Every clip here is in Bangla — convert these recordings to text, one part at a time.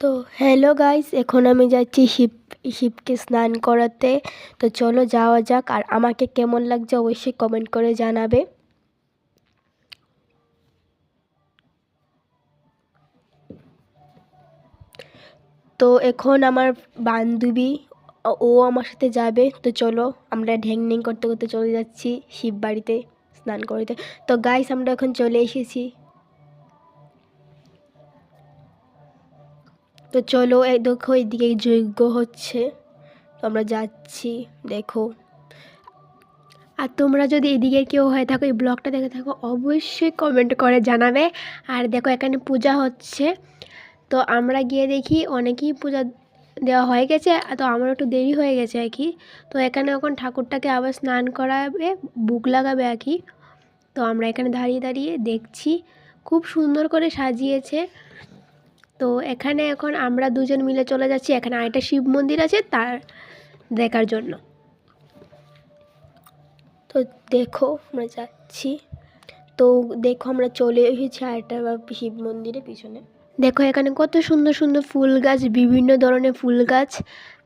তো হ্যালো গাইস, এখন আমি যাচ্ছি শিবকে স্নান করাতে। তো চলো যাওয়া যাক। আর আমাকে কেমন লাগছে অবশ্যই কমেন্ট করে জানাবে। তো এখন আমার বান্ধবী ও আমার সাথে যাবে। তো চলো আমরা ঢ্যাং করতে করতে চলে যাচ্ছি শিব বাড়িতে স্নান করতে। তো গাইস, আমরা এখন চলে এসেছি। তো চলো দেখো, এদিকে যজ্ঞ হচ্ছে। তো আমরা যাচ্ছি, দেখো। আর তোমরা যদি এদিকে কেউ হয়ে থাকো, এই ব্লগটা দেখে থাকো, অবশ্যই কমেন্ট করে জানাবে। আর দেখো এখানে পূজা হচ্ছে। তো আমরা গিয়ে দেখি অনেকেই পূজা দেওয়া হয়ে গেছে, তো আমার একটু দেরি হয়ে গেছে আর কি। তো এখানে এখন ঠাকুরটাকে আবার স্নান করাবে, বুক লাগাবে আর কি। তো আমরা এখানে দাঁড়িয়ে দাঁড়িয়ে দেখছি, খুব সুন্দর করে সাজিয়েছে। তো এখানে এখন আমরা দুজন মিলে চলে যাচ্ছি, এখানে আরেকটা শিব মন্দির আছে তার দেখার জন্য। তো দেখো আমরা যাচ্ছি। তো দেখো আমরা চলে এসেছি আরেকটা শিব মন্দিরের পিছনে। দেখো এখানে কত সুন্দর সুন্দর ফুল গাছ, বিভিন্ন ধরনের ফুল গাছ।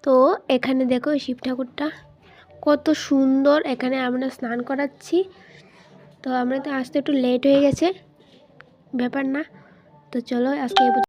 তো এখানে দেখো শিব ঠাকুরটা কত সুন্দর। এখানে আমরা স্নান করাচ্ছি। তো আমরা তো আসতে একটু লেট হয়ে গেছে, ব্যাপার না। তো চলো আজকে